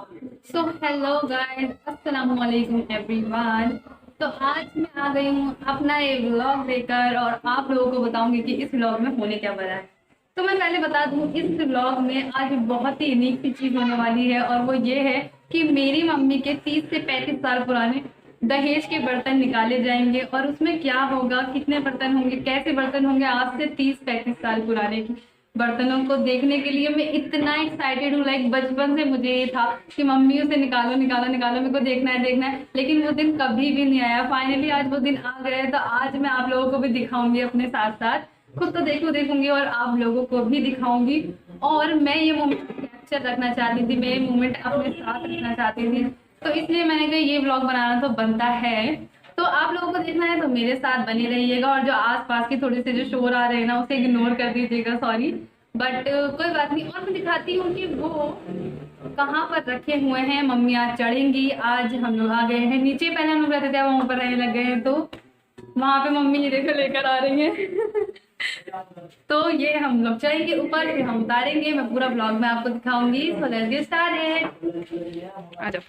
So hello guys, अस्सलाम वालेकुम everyone. तो आज मैं आ गई हूँ अपना एक व्लॉग लेकर और आप लोगों को बताऊंगी कि इस व्लॉग में होने क्या वाला है। तो मैं पहले बता दूँ, इस व्लॉग में आज बहुत ही यूनिक सी चीज़ होने वाली है और वो ये है कि मेरी मम्मी के 30 से 35 साल पुराने दहेज के बर्तन निकाले जाएंगे और उसमें क्या होगा, कितने बर्तन होंगे, कैसे बर्तन होंगे, आज से 30-35 साल पुराने की बर्तनों को देखने के लिए मैं इतना एक्साइटेड हूँ। लाइक बचपन से मुझे ये था कि मम्मी उसे निकालो निकालो निकालो, मेरे को देखना है, लेकिन वो दिन कभी भी नहीं आया। फाइनली आज वो दिन आ गया है, तो आज मैं आप लोगों को भी दिखाऊंगी अपने साथ साथ। खुद तो देखूंगी और आप लोगों को भी दिखाऊंगी। और मैं ये मोमेंट कैप्चर रखना चाहती थी, मैं ये मोमेंट अपने साथ रखना चाहती थी, तो इसलिए मैंने कहा ये व्लॉग बनाना तो बनता है। तो आप लोगों को देखना है तो मेरे साथ बने रहिएगा और जो आसपास के थोड़े से जो शोर आ रहे हैं ना, उसे इग्नोर कर दीजिएगा, सॉरी। बट कोई बात नहीं। और मैं दिखाती हूँ कि वो कहाँ पर रखे हुए हैं। मम्मी आज चढ़ेंगी। आज हम लोग आ गए हैं नीचे, पहले हम लोग रहते थे, अब वहाँ पर रहने लग गए हैं, तो वहाँ पे मम्मी ये देखो लेकर आ रही हैं। तो ये हम लोग चढ़ेंगे ऊपर, फिर हम उतारेंगे। मैं पूरा ब्लॉग में आपको दिखाऊंगी। So let's get started. आ जाओ।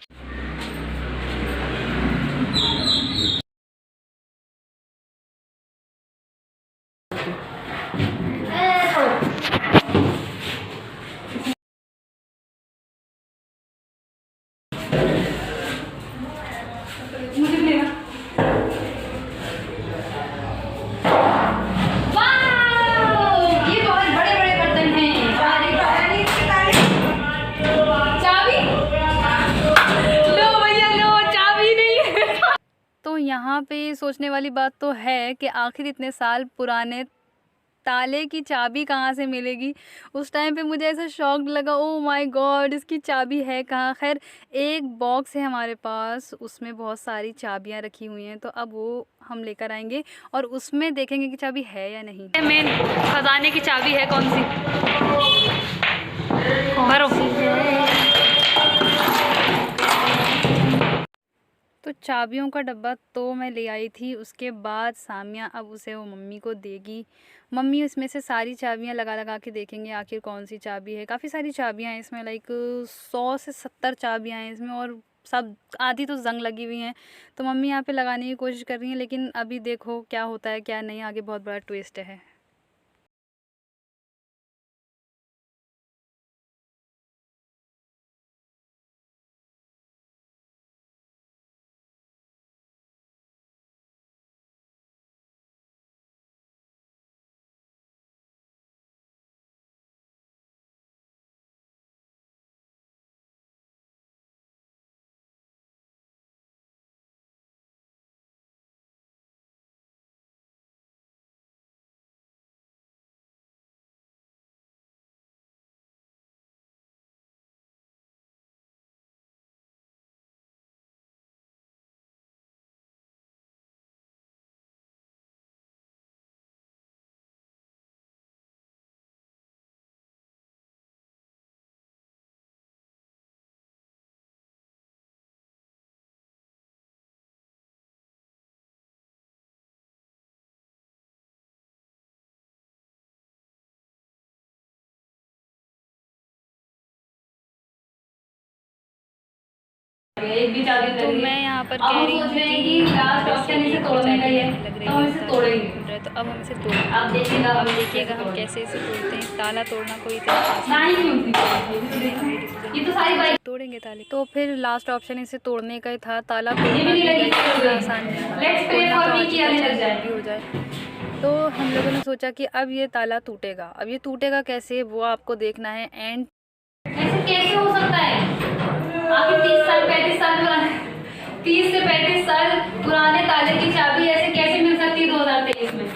मुझे भी लेना। वाओ! ये बहुत बड़े-बड़े बर्तन हैं। चाबी? लो भैया लो, चाबी नहीं है। तो यहाँ पे सोचने वाली बात तो है कि आखिर इतने साल पुराने ताले की चाबी कहाँ से मिलेगी। उस टाइम पे मुझे ऐसा शॉक लगा, ओह माय गॉड, इसकी चाबी है कहाँ। खैर एक बॉक्स है हमारे पास, उसमें बहुत सारी चाबियाँ रखी हुई हैं, तो अब वो हम लेकर आएंगे और उसमें देखेंगे कि चाबी है या नहीं। मेन खजाने की चाबी है कौन सी? भरो। तो चाबियों का डब्बा तो मैं ले आई थी, उसके बाद सामिया अब उसे वो मम्मी को देगी। मम्मी उसमें से सारी चाबियां लगा लगा के देखेंगे आखिर कौन सी चाबी है। काफ़ी सारी चाबियां हैं इसमें, लाइक 100 से 70 चाबियां हैं इसमें और सब आधी तो जंग लगी हुई हैं। तो मम्मी यहाँ पे लगाने की कोशिश कर रही हैं, लेकिन अभी देखो क्या होता है क्या नहीं, आगे बहुत बड़ा ट्विस्ट है। तो मैं यहाँ पर कह रही हूँ कि वैसे भी तोड़ने का ये लग रही है, तो अब हम इसे तोड़ेंगे। अब देखिएगा हम कैसे इसे तोड़ते हैं। ताला तोड़ना कोई इतना तोड़ेंगे ताले। तो फिर लास्ट ऑप्शन इसे तोड़ने का ही था। ताला तोड़ना आसान भी हो जाए। तो हम लोगों ने सोचा कि अब ये ताला टूटेगा। अब ये टूटेगा कैसे वो आपको देखना है। एंड ऐसे कैसे हो सकता है? आखिर 30 से 35 साल पुराने ताले की चाबी ऐसे कैसे मिल सकती है 2023 में?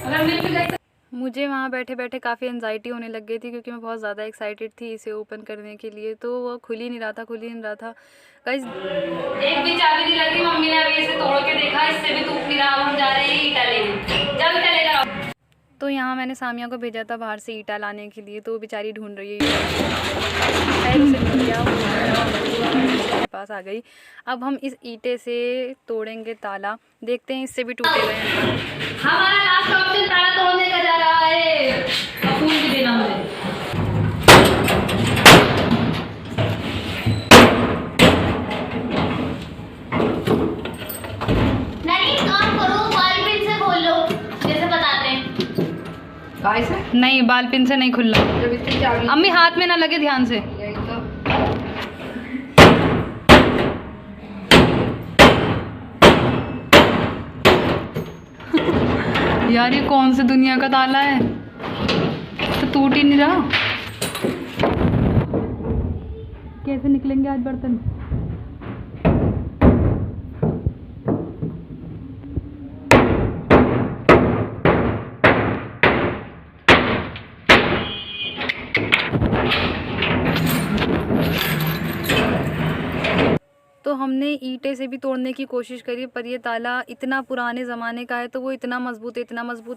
अगर मिल भी जाए। मुझे वहाँ बैठे बैठे काफ़ी एंजाइटी होने लग गई थी, क्योंकि मैं बहुत ज़्यादा एक्साइटेड थी इसे ओपन करने के लिए। तो वो खुल ही नहीं रहा था। गाइस एक भी चाबी नहीं लगी। मम्मी ने अभी इसे तोड़ के देखा, इससे भी टूट नहीं रहा। हम जा रहे हैं ईटा लेने। जब ईटा लेकर आओ। तो यहाँ मैंने सामिया को भेजा था बाहर से ईटा लाने के लिए, तो वो बेचारी ढूंढ रही है। खैर उसे मिल गया, वो पास आ गई। अब हम इस ईटे से तोड़ेंगे ताला, देखते हैं इससे भी टूटेगा। हमारा लास्ट ऑप्शन ताला तोड़ने का जा रहा है। फूल भी देना मुझे। काय से? नहीं, बाल पिन से नहीं खुल रहा। जब इसकी चाबी अम्मी हाथ में ना लगे, ध्यान से। यही तो। यार ये कौन सी दुनिया का ताला है, तो टूट ही नहीं रहा। कैसे निकलेंगे आज बर्तन? तो हमने ईंटें से भी तोड़ने की कोशिश करी, पर ये ताला इतना पुराने ज़माने का है, तो वो इतना मज़बूत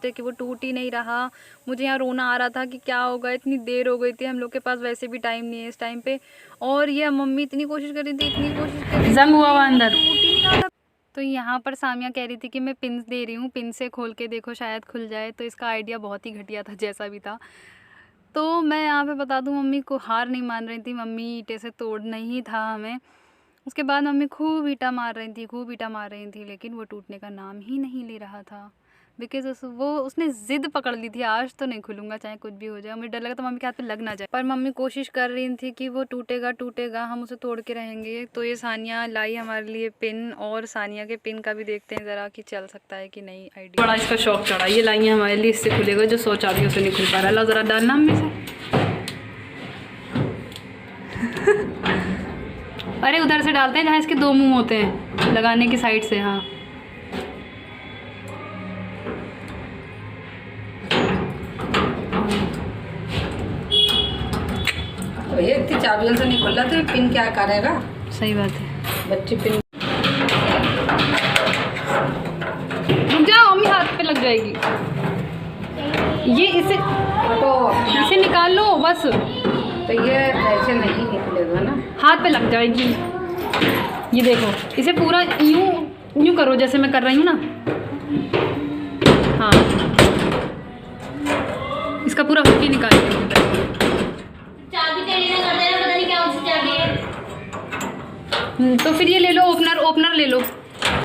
है कि वो टूट ही नहीं रहा। मुझे यहाँ रोना आ रहा था कि क्या होगा, इतनी देर हो गई थी, हम लोग के पास वैसे भी टाइम नहीं है इस टाइम पे, और ये मम्मी इतनी कोशिश कर रही थी, इतनी कोशिश कर रही थी, जंग हुआ हुआ अंदर, टूट ही नहीं रहा। तो यहाँ पर सामिया कह रही थी कि मैं पिन दे रही हूँ, पिन से खोल के देखो शायद खुल जाए। तो इसका आइडिया बहुत ही घटिया था, जैसा भी था। तो मैं यहाँ पे बता दूँ, मम्मी को हार नहीं मान रही थी, मम्मी ईंटे से तोड़ना ही था हमें। उसके बाद मम्मी खूब ईंटा मार रही थी, लेकिन वो टूटने का नाम ही नहीं ले रहा था। बिकॉज उसने ज़िद पकड़ ली थी, आज तो नहीं खुलूँगा चाहे कुछ भी हो जाए। मुझे डर लगा तो मम्मी के हाथ पे लग ना जाए, पर मम्मी कोशिश कर रही थी कि वो टूटेगा, हम उसे तोड़ के रहेंगे। तो ये सानिया लाई हमारे लिए पिन, और सानिया के पिन का भी देखते हैं ज़रा कि चल सकता है कि नहीं। आइडिया बड़ा इसका शौक चढ़ा, ये लाई है हमारे लिए, इससे खुलेगा, जो 100 चाबियों से नहीं खुल पा रहा। ला ज़रा डालना मम्मी से। अरे उधर से डालते हैं जहाँ इसके 2 मुंह होते हैं, लगाने की साइड से। हाँ तो ये इतनी चाबियों से नहीं खुल रहा, तो ये पिन क्या करेगा? सही बात है, बच्चे पिन। रुक जाओ, मम्मी हाथ पे लग जाएगी। ये इसे निकाल लो बस। तो ये ऐसे नहीं निकलेगा ना, हाथ पे लग जाएगी। ये देखो, इसे पूरा यूं करो जैसे मैं कर रही हूँ ना। हाँ, इसका पूरा हुक ही निकाल दो। चाबी तेरी ने कर देना, पता नहीं क्या उसकी चाबी है। तो फिर ये ले लो, ओपनर ले लो।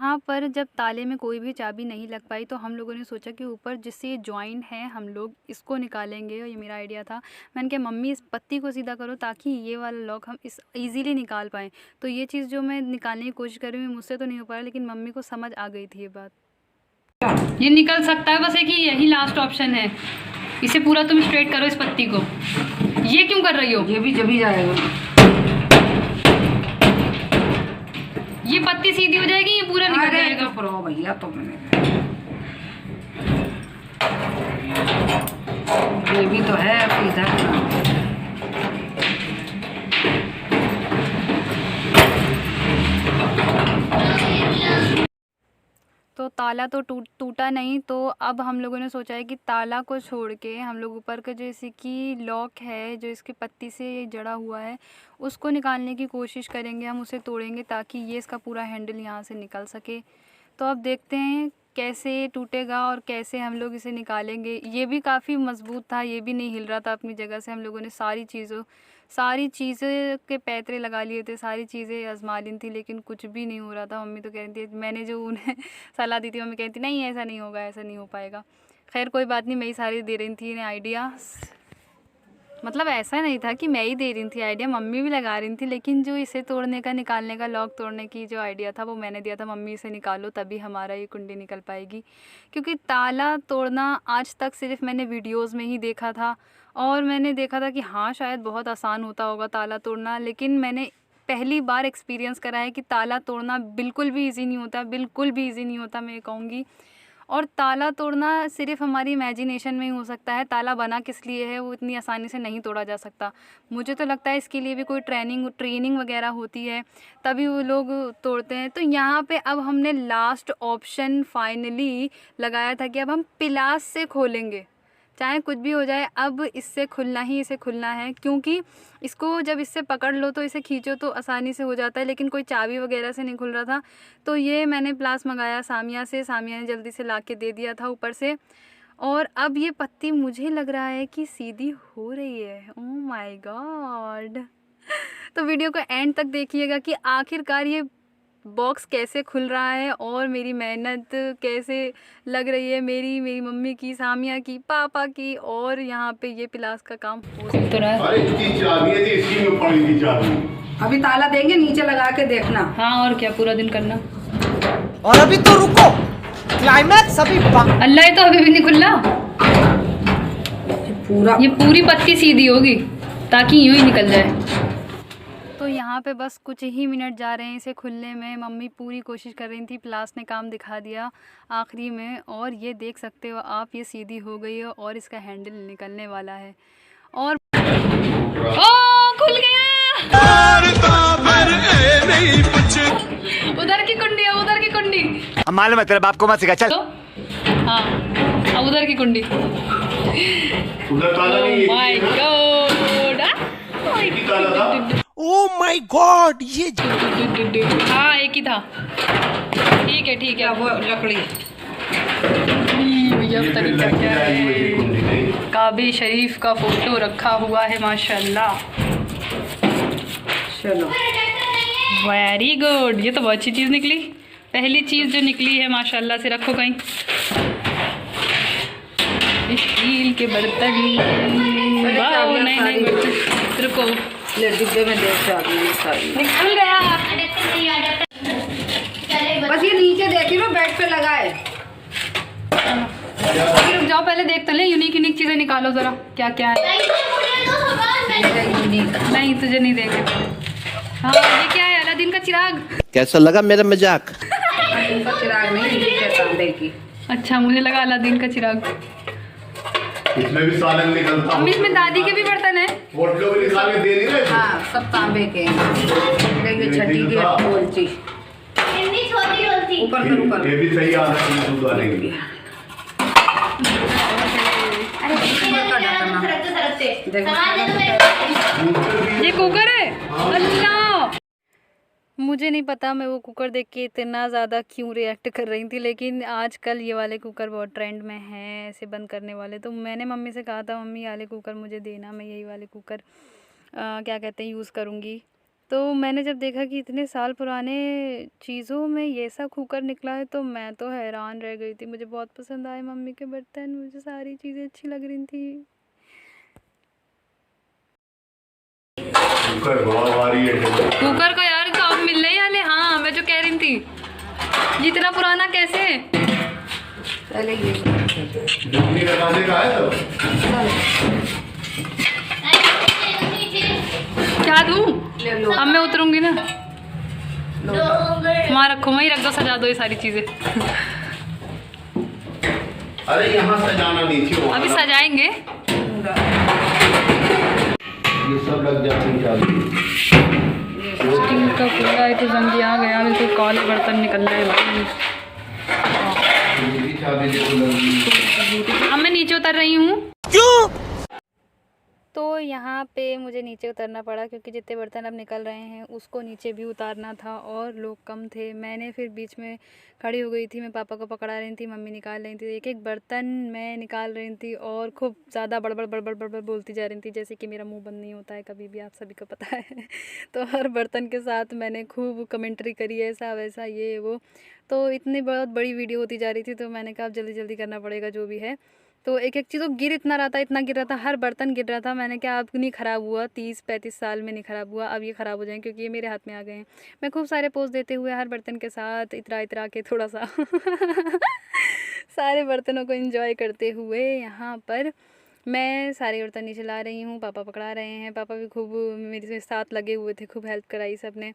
हाँ, पर जब ताले में कोई भी चाबी नहीं लग पाई, तो हम लोगों ने सोचा कि ऊपर जिससे ये जॉइंट है हम लोग इसको निकालेंगे। और ये मेरा आइडिया था। मैंने कहा मम्मी इस पत्ती को सीधा करो ताकि ये वाला लॉक हम इस ईज़िली निकाल पाएँ। तो ये चीज़ जो मैं निकालने की कोशिश कर रही हूँ, मुझसे तो नहीं हो पा रहा, लेकिन मम्मी को समझ आ गई थी ये बात। ये निकल सकता है, बस एक ही यही लास्ट ऑप्शन है। इसे पूरा तुम स्ट्रेट करो इस पत्ती को। ये क्यों कर रही हो? ये भी जब ही जाएगा। ये पत्ती सीधी हो जाएगी, ये पूरा निकल जाएगा। तो भैया, तो मैंने ये भी तो है इधर। तो ताला तो टूटा नहीं। तो अब हम लोगों ने सोचा है कि ताला को छोड़ के हम लोग ऊपर का जो इसकी लॉक है, जो इसके पत्ती से जड़ा हुआ है, उसको निकालने की कोशिश करेंगे। हम उसे तोड़ेंगे ताकि ये इसका पूरा हैंडल यहाँ से निकल सके। तो अब देखते हैं कैसे टूटेगा और कैसे हम लोग इसे निकालेंगे। ये भी काफ़ी मज़बूत था, ये भी नहीं हिल रहा था अपनी जगह से। हम लोगों ने सारी चीज़ें के पैतरे लगा लिए थे, सारी चीज़ें आजमा ली थी, लेकिन कुछ भी नहीं हो रहा था। मम्मी तो कह रही थी, मैंने जो उन्हें सलाह दी थी, मम्मी कहती नहीं ऐसा नहीं होगा, ऐसा नहीं हो पाएगा। खैर कोई बात नहीं, मैं ही सारी दे रही थी इन्हें आइडिया। मतलब ऐसा नहीं था कि मैं ही दे रही थी आइडिया, मम्मी भी लगा रही थी, लेकिन जो इसे तोड़ने का, निकालने का, लॉक तोड़ने की जो आइडिया था वो मैंने दिया था। मम्मी इसे निकालो तभी हमारा ये कुंडी निकल पाएगी। क्योंकि ताला तोड़ना आज तक सिर्फ मैंने वीडियोस में ही देखा था, और मैंने देखा था कि हाँ शायद बहुत आसान होता होगा ताला तोड़ना, लेकिन मैंने पहली बार एक्सपीरियंस करा है कि ताला तोड़ना बिल्कुल भी ईजी नहीं होता, बिल्कुल भी ईजी नहीं होता मैं ये कहूँगी। और ताला तोड़ना सिर्फ हमारी इमेजिनेशन में ही हो सकता है। ताला बना किस लिए है, वो इतनी आसानी से नहीं तोड़ा जा सकता। मुझे तो लगता है इसके लिए भी कोई ट्रेनिंग वगैरह होती है, तभी वो लोग तोड़ते हैं। तो यहाँ पे अब हमने लास्ट ऑप्शन फाइनली लगाया था कि अब हम पिलास से खोलेंगे, चाहे कुछ भी हो जाए, अब इसे खुलना है। क्योंकि इसको जब इससे पकड़ लो तो इसे खींचो तो आसानी से हो जाता है, लेकिन कोई चाबी वगैरह से नहीं खुल रहा था। तो ये मैंने प्लास मंगाया सामिया से, सामिया ने जल्दी से ला के दे दिया था ऊपर से। और अब ये पत्ती मुझे लग रहा है कि सीधी हो रही है। Oh my God. तो वीडियो को एंड तक देखिएगा कि आखिरकार ये बॉक्स कैसे खुल रहा है और मेरी मेहनत कैसे लग रही है, मेरी मम्मी की, सामिया की, पापा की, और यहाँ पे ये पिलास का काम हो तो रहा है। अरे इसकी चाबी है, इसी में पड़ी थी चाबी। अभी ताला देंगे, नीचे लगा के देखना। हाँ और क्या, पूरा दिन करना। और अभी तो रुको, क्लाइमैक्स अभी अल्लाह, ये तो अभी भी नहीं खुला। पूरा ये पूरी पत्ती सीधी होगी ताकि यूं ही निकल जाए। तो यहाँ पे बस कुछ ही मिनट जा रहे हैं इसे खुलने में। मम्मी पूरी कोशिश कर रही थी, प्लास ने काम दिखा दिया आखिरी में, और ये देख सकते हो आप, ये सीधी हो गई है और इसका हैंडल निकलने वाला है। और ओ खुल गया। उधर की कुंडी है, उधर की कुंडी। मालूम है तेरे बाप को मत सिखा, चल। तो हाँ, अब उधर की कुंडी। उधर ताला नहीं है। माय गॉड, एक ही ताला था। ओह माय गॉड, ये हाँ एक ही था। ठीक है ठीक है। वो लकड़ी भैया तरीका क्या है। काबे शरीफ का फोटो रखा हुआ है माशाल्लाह। चलो वेरी गुड, ये तो बहुत अच्छी चीज़ निकली। पहली चीज़ जो निकली है माशाल्लाह से। रखो कहीं। स्टील के बर्तन। वाओ, नए नए बर्तन। रुको, ले डिब्बे में देख चाबी सारी। निकल गया। बस ये नीचे देखी ना, बेड पे लगाए। रुक जाओ, पहले देखते ले। यूनिक यूनिक चीज़ें निकालो ज़रा, क्या क्या है। नहीं तुझे नहीं देंगे। हाँ ये क्या है, अलादीन का चिराग। कैसा लगा मेरा मजाक? इनका चिराग नहीं, नीचे तांबे की। अच्छा, मुझे लगा अलादीन का चिराग। इसमें भी सालन निकलता। मम्मी इसमें दादी के भी बर्तन है। फोटो भी निकाल के दे नहीं रहे। हाँ सब तांबे के हैं। छठी की डोलची ऊपर कर, ऊपर। ये भी सही आदत है दूध वाले की। ये कुकर है। अल्लाह, मुझे नहीं पता मैं वो कुकर देख के इतना ज़्यादा क्यों रिएक्ट कर रही थी, लेकिन आजकल ये वाले कुकर बहुत ट्रेंड में हैं, ऐसे बंद करने वाले। तो मैंने मम्मी से कहा था, मम्मी ये वाले कुकर मुझे देना, मैं यही वाले कुकर क्या कहते हैं यूज़ करूँगी। तो मैंने जब देखा कि इतने साल पुराने चीज़ों में ये सब कुकर निकला है, तो मैं तो हैरान रह गई थी। मुझे बहुत पसंद आए मम्मी के बर्तन, मुझे सारी चीज़ें अच्छी लग रही थी। कुकर बहुत भारी है। कुकर का यार तो अब मिलने ही वाले। हाँ मैं जो कह रही थी, जितना पुराना कैसे। पहले ये डुबली लगाने का है तो क्या दूँ? ले लो। अब मैं उतरूंगी ना। वहाँ रखो, वहीं रख दो, सजा दो ये सारी चीज़ें। अरे यहाँ सजाना नीचे हो। अभी सजाएंगे। ये सब लग जाते हैं चाबी। स्टील का पूरा है तो जंगी आ गया, बिल्कुल काले बर्तन निकल रहे हैं भाई। ये चाबी देखो लगी। अब मैं नीचे उतर रही हूँ। क्यों? तो यहाँ पे मुझे नीचे उतरना पड़ा, क्योंकि जितने बर्तन अब निकल रहे हैं उसको नीचे भी उतारना था और लोग कम थे। मैंने फिर बीच में खड़ी हो गई थी, मैं पापा को पकड़ा रही थी, मम्मी निकाल रही थी। एक एक बर्तन मैं निकाल रही थी और खूब ज़्यादा बड़बड़ बड़बड़ बड़बड़ बोलती जा रही थी, जैसे कि मेरा मुंह बंद नहीं होता है कभी भी, आप सभी को पता है। तो हर बर्तन के साथ मैंने खूब कमेंट्री करी, ऐसा वैसा ये वो। तो इतनी बहुत बड़ी वीडियो होती जा रही थी, तो मैंने कहा अब जल्दी जल्दी करना पड़ेगा जो भी है। तो एक एक चीज़ वो गिर इतना रहा था, इतना गिर रहा था, हर बर्तन गिर रहा था। मैंने कहा अब नहीं ख़राब हुआ, 30-35 साल में नहीं ख़राब हुआ, अब ये ख़राब हो जाएंगे, क्योंकि ये मेरे हाथ में आ गए हैं। मैं खूब सारे पोज देते हुए हर बर्तन के साथ इतरा इतरा के थोड़ा सा सारे बर्तनों को एंजॉय करते हुए यहाँ पर मैं सारे बर्तन नीचे ला रही हूँ। पापा पकड़ा रहे हैं, पापा भी खूब मेरे साथ लगे हुए थे, खूब हेल्प कराई सब ने।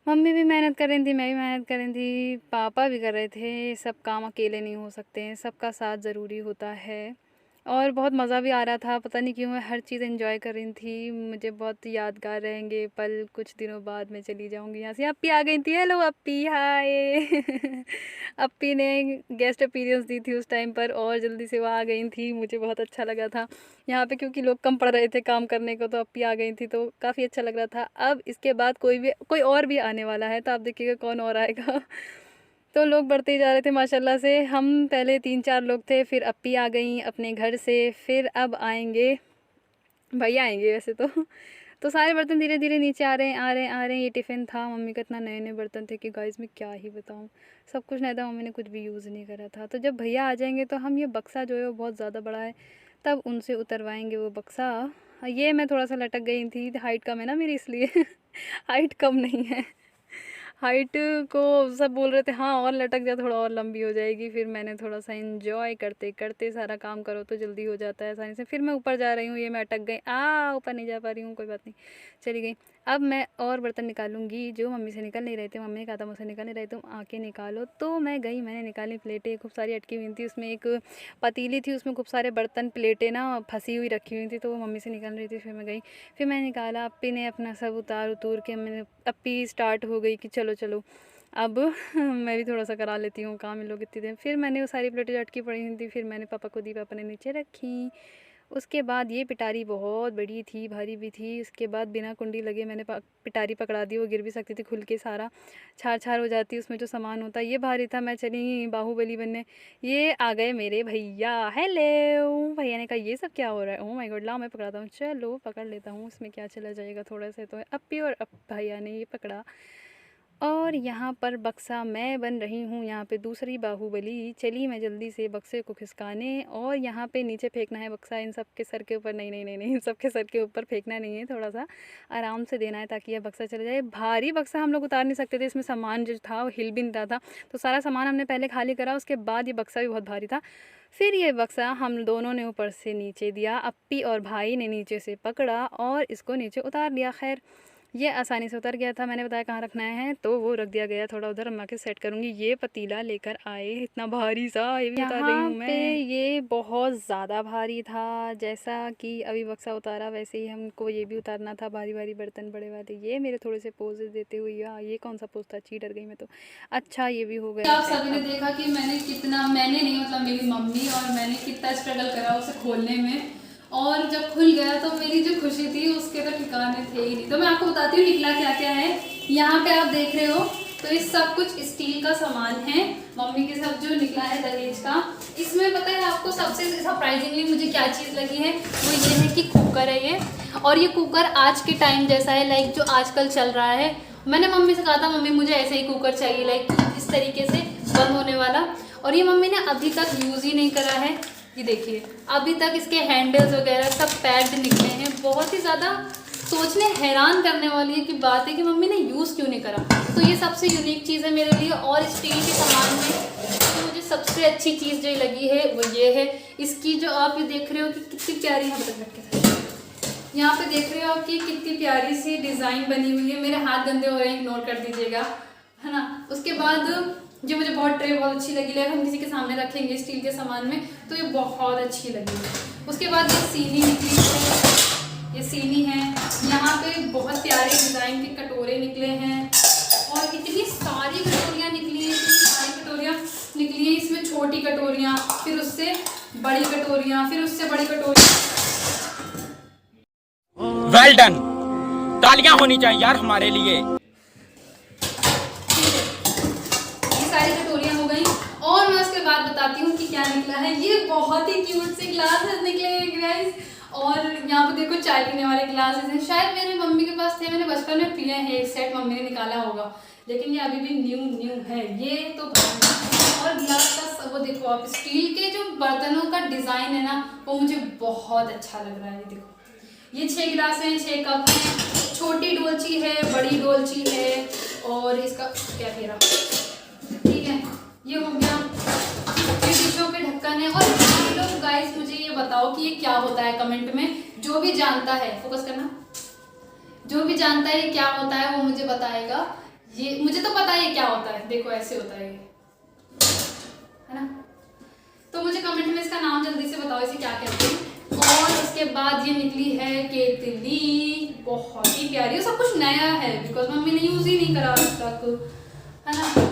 मम्मी भी मेहनत कर रही थी, मैं भी मेहनत कर रही थी, पापा भी कर रहे थे। सब काम अकेले नहीं हो सकते हैं, सबका साथ ज़रूरी होता है। और बहुत मज़ा भी आ रहा था, पता नहीं क्यों मैं हर चीज़ एंजॉय कर रही थी। मुझे बहुत यादगार रहेंगे पल। कुछ दिनों बाद मैं चली जाऊंगी यहाँ से। अप्पी आ गई थी, हेलो अप्पी, हाय। अप्पी ने गेस्ट अपीयरेंस दी थी उस टाइम पर और जल्दी से वो आ गई थी। मुझे बहुत अच्छा लगा था यहाँ पे, क्योंकि लोग कम पड़ रहे थे काम करने को, तो अप्पी आ गई थी तो काफ़ी अच्छा लग रहा था। अब इसके बाद कोई और भी आने वाला है, तो आप देखिएगा कौन और आएगा। तो लोग बढ़ते ही जा रहे थे माशाल्लाह से। हम पहले 3-4 लोग थे, फिर अप्पी आ गई अपने घर से, फिर अब आएंगे भैया आएंगे वैसे तो सारे बर्तन धीरे धीरे नीचे आ रहे हैं आ रहे हैं आ रहे हैं। ये टिफ़िन था, मम्मी का इतना नए नए बर्तन थे कि गाइस मैं क्या ही बताऊँ, सब कुछ नया था, मम्मी ने कुछ भी यूज़ नहीं करा था। तो जब भैया आ जाएंगे तो हम ये बक्सा जो है वो बहुत ज़्यादा बड़ा है, तब उनसे उतरवाएंगे वो बक्सा। ये मैं थोड़ा सा लटक गई थी, हाइट कम है ना मेरी इसलिए हाइट कम नहीं है, हाइट को सब बोल रहे थे हाँ और लटक जा, थोड़ा और लंबी हो जाएगी। फिर मैंने थोड़ा सा एंजॉय करते करते, सारा काम करो तो जल्दी हो जाता है आसानी से। फिर मैं ऊपर जा रही हूँ, ये मैं अटक गई, ऊपर नहीं जा पा रही हूँ, कोई बात नहीं, चली गई। अब मैं और बर्तन निकालूंगी जो मम्मी से निकल नहीं रहे थे। मम्मी ने कहा था मुझसे निकल नहीं रहे, तुम आके निकालो। तो मैं गई, मैंने निकाली प्लेटें, खूब सारी अटकी हुई थी। उसमें एक पतीली थी, उसमें खूब सारे बर्तन प्लेटें ना फंसी हुई रखी हुई थी, तो वो मम्मी से निकल रही थी। फिर मैं गई, फिर मैंने निकाला। अप्पी ने अपना सब उतार के, मैंने अप्पी स्टार्ट हो गई कि चलो चलो अब मैं भी थोड़ा सा करा लेती हूँ काम, इन लोग इतनी देर। फिर मैंने वो सारी प्लेटें अटकी पड़ी हुई थी, फिर मैंने पापा को दी, पापा ने नीचे रखी। उसके बाद ये पिटारी बहुत बड़ी थी, भारी भी थी। उसके बाद बिना कुंडी लगे मैंने पिटारी पकड़ा दी, वो गिर भी सकती थी खुल के, सारा छार छार हो जाती उसमें जो सामान होता। ये भारी था, मैं चली बाहुबली बनने। ये आ गए मेरे भैया, हेलो। भैया ने कहा ये सब क्या हो रहा है, ओह माय गॉड, लाओ मैं पकड़ाता हूँ। चलो पकड़ लेता हूँ, इसमें क्या चला जाएगा, थोड़ा सा तो है। अप्पी और भैया ने ये पकड़ा, और यहाँ पर बक्सा मैं बन रही हूँ, यहाँ पे दूसरी बाहुबली। चली मैं जल्दी से बक्से को खिसकाने, और यहाँ पे नीचे फेंकना है बक्सा इन सब के सर के ऊपर। नहीं नहीं नहीं नहीं, इन सब के सर के ऊपर फेंकना नहीं है, थोड़ा सा आराम से देना है ताकि यह बक्सा चले जाए। भारी बक्सा हम लोग उतार नहीं सकते थे, इसमें सामान जो था वो हिल भी नहीं रहा था, तो सारा सामान हमने पहले खाली करा, उसके बाद ये बक्सा भी बहुत भारी था। फिर ये बक्सा हम दोनों ने ऊपर से नीचे दिया, अप्पी और भाई ने नीचे से पकड़ा और इसको नीचे उतार लिया। खैर ये आसानी से उतर गया था, मैंने बताया कहाँ रखना है तो वो रख दिया गया। थोड़ा उधर अम्मा के सेट करूँगी। ये पतीला लेकर आए, इतना भारी सा, ये भी उतार रही हूँ मैं। ये बहुत ज़्यादा भारी था, जैसा कि अभी बक्सा उतारा वैसे ही हमको ये भी उतारना था, भारी भारी बर्तन बड़े वाले। ये मेरे थोड़े से पोजेस देते हुए, ये कौन सा पोज था, चीटर गई मैं तो। अच्छा ये भी हो गया। आप सभी ने देखा कि मैंने नहीं मतलब मेरी मम्मी और मैंने कितना स्ट्रगल करा उसे खोलने में, और जब खुल गया तो मेरी जो खुशी थी उसके तो ठिकाने थे ही नहीं। तो मैं आपको बताती हूँ निकला क्या क्या है। यहाँ पे आप देख रहे हो तो ये सब कुछ स्टील का सामान है, मम्मी के सब जो निकला है दहेज का। इसमें पता है आपको सबसे सरप्राइजिंगली मुझे क्या चीज़ लगी है, वो ये है कि कुकर है ये, और ये कुकर आज के टाइम जैसा है, लाइक जो आजकल चल रहा है। मैंने मम्मी से कहा था मम्मी मुझे ऐसे ही कुकर चाहिए, लाइक इस तरीके से बंद होने वाला, और ये मम्मी ने अभी तक यूज़ ही नहीं करा है। ये देखिए अभी तक इसके हैंडल्स वगैरह सब पैक्ड निकले हैं। बहुत ही ज़्यादा सोचने हैरान करने वाली है कि बात है कि मम्मी ने यूज़ क्यों नहीं करा। तो ये सबसे यूनिक चीज़ है मेरे लिए। और स्टील के सामान में तो मुझे सबसे अच्छी चीज़ जो लगी है वो ये है, इसकी जो आप ये देख रहे हो कि कितनी प्यारी, यहाँ पे देख रहे हो आप कि कितनी प्यारी सी डिज़ाइन बनी हुई है। मेरे हाथ गंदे हो रहे हैं, इग्नोर कर दीजिएगा, है ना। उसके बाद जो मुझे बहुत ट्रे बहुत अच्छी लगी, लाइक हम किसी के सामने रखेंगे स्टील के सामान में तो ये बहुत अच्छी लगी। उसके बाद ये सीनी निकली है, ये सीनी है। यहाँ पे बहुत प्यारे डिज़ाइन के कटोरे निकले हैं, और इतनी सारी कटोरियाँ निकली हैं, इतनी सारी कटोरियाँ निकली हैं। इसमें छोटी कटोरियाँ, फिर उससे बड़ी कटोरियाँ, फिर उससे बड़ी कटोरियाँ। वेल डन, तालियां होनी चाहिए यार हमारे लिए। सारी कटोरियाँ हो गई, और मैं उसके बाद बताती हूँ कि क्या निकला है। ये बहुत ही क्यूट से ग्लासेस निकले हैं गाइस, और यहाँ पे देखो चाय पीने वाले ग्लासेस हैं, शायद मेरी मम्मी के पास थे, मैंने बचपन में पिए हैं, एक सेट मम्मी ने निकाला होगा, लेकिन ये अभी भी न्यू है ये तो। और ग्लास का वो देखो आप, स्टील के जो बर्तनों का डिज़ाइन है ना वो मुझे बहुत अच्छा लग रहा है। देखो ये 6 गिलास हैं, 6 कप हैं, छोटी डोलची है, बड़ी डोलची है, और इसका क्या फेरा, ठीक है ये हो गया। ये डिशों के ढक्कन है। और आप लोग गाइस मुझे ये बताओ कि ये क्या होता है, कमेंट में जो भी जानता है, फोकस करना, जो भी जानता है ये क्या होता है वो मुझे बताएगा। ये मुझे तो पता है ये क्या होता है, देखो ऐसे होता है ये, है ना। तो मुझे कमेंट में इसका नाम जल्दी से बताओ, इसे क्या कहते हैं। और उसके बाद ये निकली है केतली, बहुत ही प्यारी, सब कुछ नया है बिकॉज मम्मी ने यूज ही नहीं करा अब तक, है ना।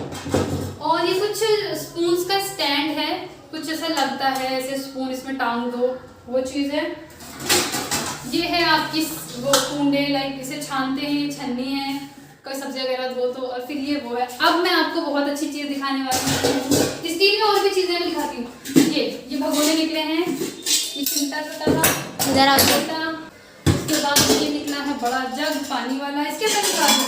और ये कुछ स्पून्स का स्टैंड है, कुछ ऐसा लगता है ऐसे स्पून इसमें टांग दो, वो चीज़ है। ये है आपकी वो कुंडे, लाइक इसे छानते हैं, छन्नी है, कोई सब्जी वगैरह धो तो। और फिर ये वो है। अब मैं आपको बहुत अच्छी चीज़ दिखाने वाली हूँ, स्टील में और भी चीज़ें मैं दिखाती हूँ। ये भगोने निकले हैं, ये चिमटा छोटा था, इधर आ छोटा। उसके बाद ये निकला है बड़ा जग पानी वाला, इसके अंदर निकाल दो।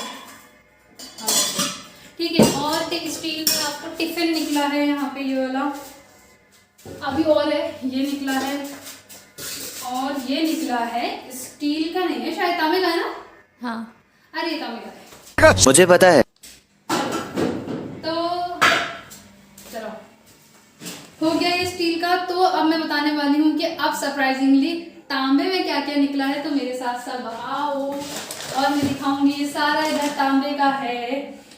ठीक है, और स्टील का आपको टिफिन निकला है यहाँ पे, ये वाला अभी और है, ये निकला है, और ये निकला है स्टील का नहीं है शायद, तांबे का है ना? हाँ, अरे ये तांबे का है। मुझे पता है। तो चलो हो गया ये स्टील का। तो अब मैं बताने वाली हूँ कि अब सरप्राइजिंगली तांबे में क्या क्या निकला है। तो मेरे साथ साथ आओ और मैं दिखाऊंगी। ये सारा इधर तांबे का है।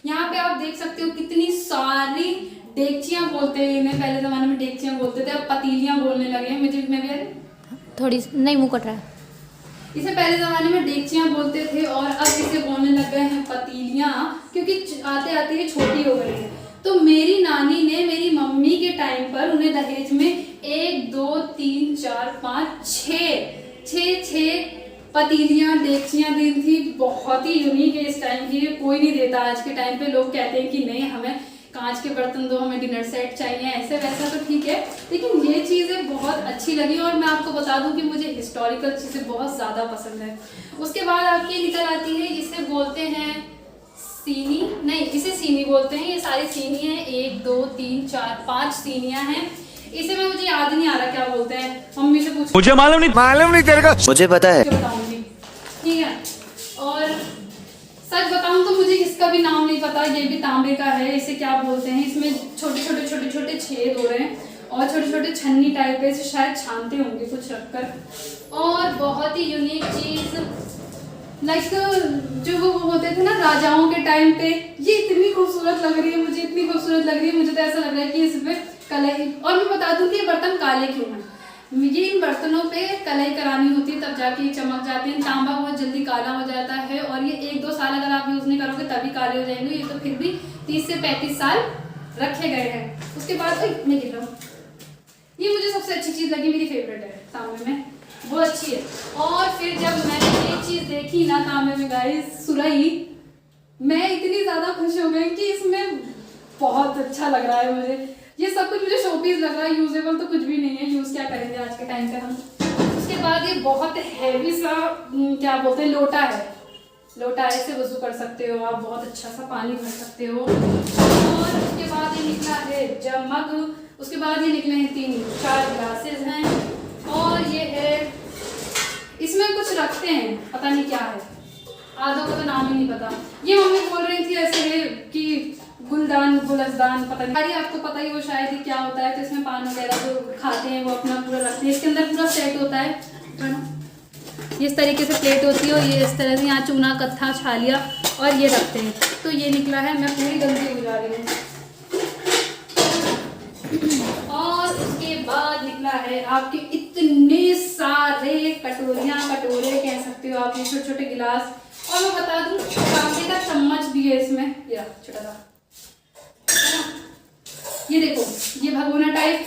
यहाँ पे आप देख सकते हो कितनी सारी डेगचियाँ बोलते हैं इन्हें, पहले जमाने में डेगचियाँ बोलते थे, अब पतीलियाँ बोलने लगे हैं। मुझे में भी थोड़ी नहीं मुँह कट रहा है। इसे पहले ज़माने में डेगचियाँ बोलते थे और अब इसे बोलने लग गए हैं पतीलियाँ, क्योंकि आते आते ये छोटी हो गई है। तो मेरी नानी ने मेरी मम्मी के टाइम पर उन्हें दहेज में 1 2 3 4 5 6 पतीलियाँ डेगचियाँ दी थी। बहुत ही यूनिक है इस टाइम की, कोई नहीं देता आज के टाइम पे। लोग कहते हैं कि नहीं हमें कांच के बर्तन दो, हमें डिनर सेट चाहिए, ऐसे वैसा तो ठीक है, लेकिन ये चीज़ें बहुत अच्छी लगी। और मैं आपको बता दूं कि मुझे हिस्टोरिकल चीज़ें बहुत ज़्यादा पसंद है। उसके बाद आपकी निकल आती है, इसे बोलते हैं सीनी, नहीं इसे सीनी बोलते हैं। ये सारी सीनी है, 1 2 3 4 5 सीनियाँ हैं। इसे मुझे याद नहीं आ रहा क्या बोलते हैं, मम्मी से पूछ मुझे मालूम नहीं तेरे को। मुझे पता है। बताऊंगी, ठीक है। और सच बताऊं तो मुझे इसका भी नाम नहीं पता। ये भी तांबे का है, इसे क्या बोलते हैं। इसमें छोटे छोटे छेद हो रहे हैं और छोटे छोटे छन्नी टाइप के, इसे शायद छानते होंगे कुछ रखकर। और बहुत ही यूनिक चीज लाइक जो वो होते थे ना राजाओं के टाइम पे, ये इतनी खूबसूरत लग रही है मुझे, इतनी खूबसूरत लग रही है मुझे। तो ऐसा लग रहा है कि इसमें कलई, और मैं बता दूं कि ये बर्तन काले क्यों हैं। ये इन बर्तनों पे कलाई करानी होती है, तब जाके ये चमक जाते हैं। तांबा बहुत जल्दी काला हो जाता है और ये 1 2 साल अगर आप यूज नहीं करोगे तभी काले हो जाएंगे। ये तो फिर भी 30 से 35 साल रखे गए हैं। उसके बाद मैं गिर रहा हूँ, ये मुझे सबसे अच्छी चीज लगी, मेरी फेवरेट है तांबे में, बहुत अच्छी है। और फिर जब मैंने ये चीज देखी ना तांबे में गाइस, सुराही, मैं इतनी ज्यादा खुश हो गई कि इसमें बहुत अच्छा लग रहा है मुझे। ये सब कुछ मुझे शोपीस लग रहा है, यूजेबल तो कुछ भी नहीं है, यूज क्या करेंगे आज के टाइम पे हम। उसके बाद ये बहुत हैवी सा क्या बोलते हैं लोटा है, लोटा ऐसे वजू कर सकते हो आप, बहुत अच्छा सा पानी भर सकते हो। और उसके बाद ये निकला है जग, उसके बाद ये निकले हैं 3 4 ग्लासेस हैं। और ये है, इसमें कुछ रखते हैं, पता नहीं क्या है, आधों का तो नाम ही नहीं पता। ये मम्मी बोल रही थी ऐसे है कि गुलदान गुलसदान, पता नहीं, अरे आपको पता ही वो शायद ही क्या होता है। तो इसमें पान वगैरह जो खाते हैं वो अपना पूरा रखते हैं, इसके अंदर पूरा सेट होता है। इस तरीके से प्लेट होती है और ये इस तरह से यहाँ चूना कत्था छालिया और ये रखते हैं। तो ये निकला है, मैं पूरी गंदी हो जा रही हूँ। और उसके बाद निकला है आपके इतने सारे कटोरे कह सकते हो आप, ये छोटे छोटे गिलास। और मैं बता दूं तांबे का चम्मच भी है इसमें, ये छोटा सा, ये देखो, ये भगोना टाइप।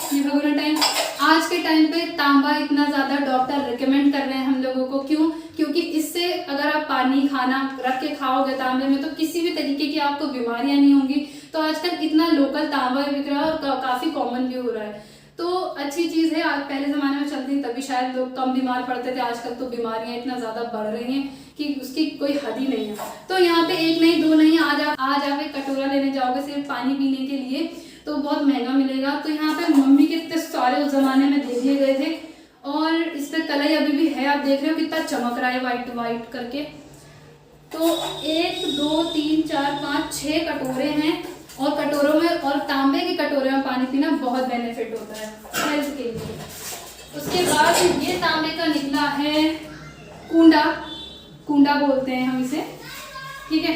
आज के टाइम पे तांबा इतना ज्यादा डॉक्टर रिकमेंड कर रहे हैं हम लोगों को, क्यों? क्योंकि इससे अगर आप पानी खाना रख के खाओगे तांबे में तो किसी भी तरीके की आपको बीमारियां नहीं होंगी। तो आजकल इतना लोकल तांबा बिक रहा है और काफी कॉमन भी हो रहा है, तो अच्छी चीज है। आज पहले जमाने में चलती थी तभी शायद लोग कम बीमार पड़ते थे, आजकल तो बीमारियां इतना ज्यादा बढ़ रही हैं कि उसकी कोई हद ही नहीं है। तो यहाँ पे 1 नहीं 2 नहीं, आज आप एक कटोरा लेने जाओगे सिर्फ पानी पीने के लिए तो बहुत महंगा मिलेगा। तो यहाँ पे मम्मी के इतने सारे उस जमाने में दे दिए गए थे और इस पे कलाई अभी भी है, आप देख रहे हो कितना चमक रहा है व्हाइट व्हाइट करके। तो 1 2 3 4 5 6 कटोरे हैं और कटोरों में, और तांबे के कटोरे में पानी पीना बहुत बेनिफिट होता है हेल्थ के लिए। उसके बाद ये तांबे का निकला है कूंडा बोलते हैं हम इसे, ठीक है।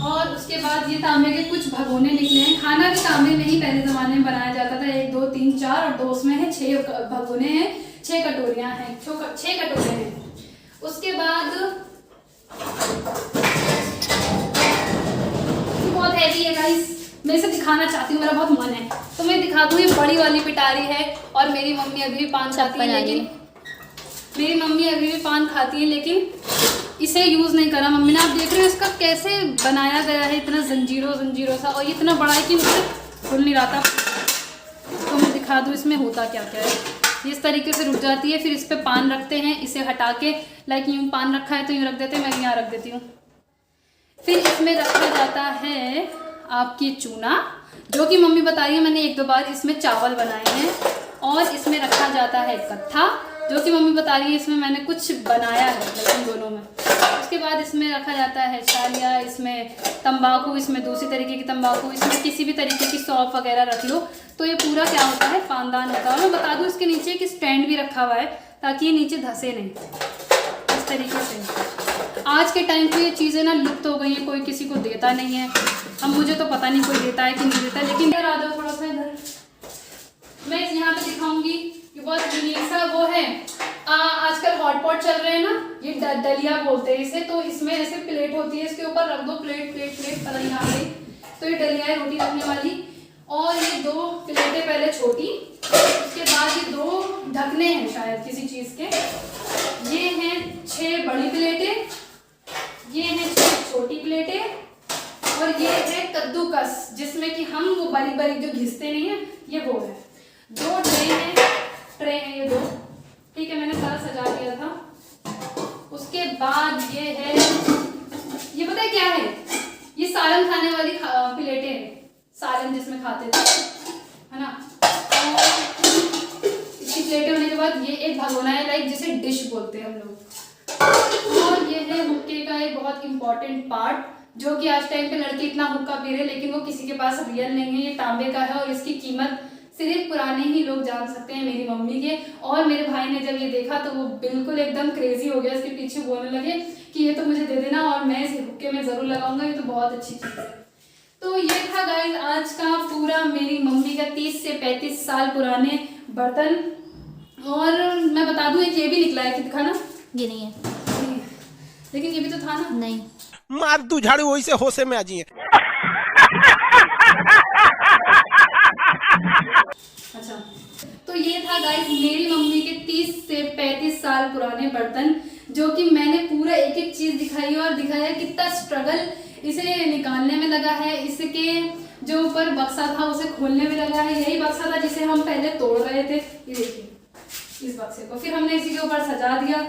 और उसके बाद ये तांबे के कुछ भगोने निकले हैं। खाना भी तांबे में ही पहले जमाने में बनाया जाता था। 1 2 3 4 और 2 उसमें है 6 भगोने हैं, 6 कटोरियां हैं, 6 कटोरे हैं। उसके बाद बहुत हैवी है गाइस, मैं इसे दिखाना चाहती हूँ, मेरा बहुत मन है तो मैं दिखा दूँ। ये बड़ी वाली पिटारी है और मेरी मम्मी अभी भी पान खाती है, लेकिन इसे यूज नहीं करा मम्मी ने। आप देख रहे हो इसका कैसे बनाया गया है, इतना जंजीरों सा, और ये इतना बड़ा है कि मुझे खुल नहीं रहा था। तो मैं दिखा दूँ इसमें होता क्या क्या है, ये इस तरीके से रुक जाती है। फिर इस पर पान रखते हैं, इसे हटा के लाइक यूँ पान रखा है तो यूँ रख देते हैं, मैं यहाँ रख देती हूँ। फिर इसमें रखा जाता है आपकी चूना, जो कि मम्मी बता रही है, मैंने 1-2 बार इसमें चावल बनाए हैं। और इसमें रखा जाता है कत्था, जो कि मम्मी बता रही है इसमें मैंने कुछ बनाया है लेकिन दोनों में। उसके बाद इसमें रखा जाता है छालिया, इसमें तंबाकू, इसमें दूसरी तरीके की तंबाकू, इसमें किसी भी तरीके की सौंफ वगैरह रख लो। तो ये पूरा क्या होता है, पानदान होता है। और मैं बता दूँ इसके नीचे एक स्टैंड भी रखा हुआ है ताकि ये नीचे धंसे नहीं, इस तरीके से। आज के टाइम पे ये चीज़ें ना लुप्त हो गई हैं, कोई किसी को देता नहीं है। अब मुझे तो पता नहीं कोई देता है कि नहीं देता, लेकिन इधर आ जाओ थोड़ा सा इधर, मैं यहाँ पे दिखाऊंगी। ये बहुत यूनिक सा वो है, आजकल हॉटपॉट चल रहे हैं ना, ये दलिया बोलते हैं इसे। तो इसमें ऐसे प्लेट होती है, इसके ऊपर रख दो प्लेट प्लेट प्लेट, पता नहीं आ गई। तो ये दलिया है रोटी रखने वाली। और ये 2 प्लेटें पहले छोटी, उसके बाद ये 2 ढकने हैं शायद किसी चीज़ के। ये हैं 6 बड़ी प्लेटें, ये हैं 6 छोटी प्लेटें, और ये है कद्दूकस, जिसमें कि हम वो बड़ी बड़ी जो घिसते नहीं है, ये वो है। 2 ट्रे हैं ये 2, ठीक है, मैंने सारा सजा दिया था। उसके बाद ये है, ये पता है क्या है, ये सालन खाने वाली प्लेटें हैं, सालन जिसमें खाते थे, है ना। और इसकी प्लेटें होने के बाद ये एक भगोना है लाइक, जिसे डिश बोलते हैं हम लोग। और ये है हुक्के का एक बहुत इंपॉर्टेंट पार्ट, जो कि आज टाइम पे लड़के इतना हुक्का पी रहे हैं लेकिन वो किसी के पास रियल नहीं है। ये तांबे का है और इसकी कीमत सिर्फ पुराने ही लोग जान सकते हैं, मेरी मम्मी के। और मेरे भाई ने जब ये देखा तो वो बिल्कुल एकदम क्रेजी हो गया, इसके पीछे बोलने लगे कि ये तो मुझे दे देना और मैं इस हुक्के में ज़रूर लगाऊंगा, ये तो बहुत अच्छी चीज़ है। तो ये था गाइस आज का पूरा मेरी मम्मी का 30 से 35 साल पुराने बर्तन। और मैं बता दूं एक ये भी निकला है, कि दिखाना, ये नहीं है, लेकिन ये भी तो था ना। नहीं मार तू झाड़ू वही से होशे में आ जी। अच्छा, तो ये था गाइस मेरी मम्मी के 30 से 35 साल पुराने बर्तन, जो कि मैंने पूरा एक एक चीज दिखाई और दिखाया कितना स्ट्रगल इसे निकालने में लगा है। इसके जो ऊपर बक्सा था उसे खोलने में लगा है। यही बक्सा था जिसे हम पहले तोड़ रहे थे, ये देखिए इस बक्से को, फिर हमने इसी के ऊपर सजा दिया।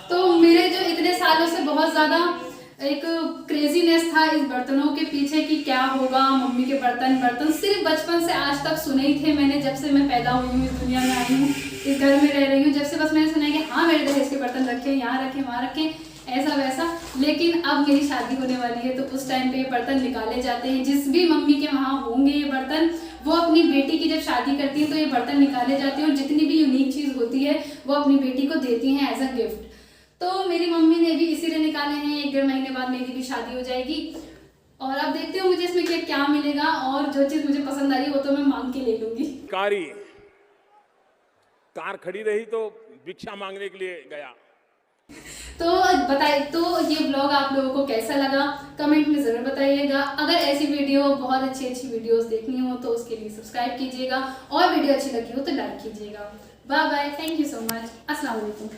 तो मेरे जो इतने सालों से बहुत ज्यादा एक क्रेजीनेस था इस बर्तनों के पीछे कि क्या होगा, मम्मी के बर्तन सिर्फ बचपन से आज तक सुने ही थे मैंने। जब से मैं पैदा हुई हूँ, इस दुनिया में आई हूँ, इस घर में रह रही हूँ, जब से बस मैंने सुना है कि हाँ मेरे दहेज के बर्तन रखे, यहाँ रखे, वहाँ रखे, ऐसा वैसा। लेकिन अब मेरी शादी होने वाली है तो उस टाइम पे ये बर्तन निकाले जाते हैं। जिस भी मम्मी के वहाँ होंगे ये बर्तन, वो अपनी बेटी की जब शादी करती है तो ये बर्तन निकाले जाते हैं और जितनी भी यूनिक चीज़ होती है वो अपनी बेटी को देती हैं एज अ गिफ्ट। तो मेरी मम्मी ने भी इसीलिए निकाले हैं। 1-1.5 महीने बाद मेरी भी शादी हो जाएगी और अब देखते हो मुझे इसमें क्या मिलेगा। और जो चीज़ मुझे पसंद आ रही है वो तो मैं मांग के ले लूँगी। कार खड़ी रही तो भिक्षा मांगने के लिए गया। तो बताइए, तो ये ब्लॉग आप लोगों को कैसा लगा कमेंट में ज़रूर बताइएगा। अगर ऐसी वीडियो, बहुत अच्छी वीडियोस देखनी हो तो उसके लिए सब्सक्राइब कीजिएगा और वीडियो अच्छी लगी हो तो लाइक कीजिएगा। Bye bye, thank you so much, अस्सलाम वालेकुम।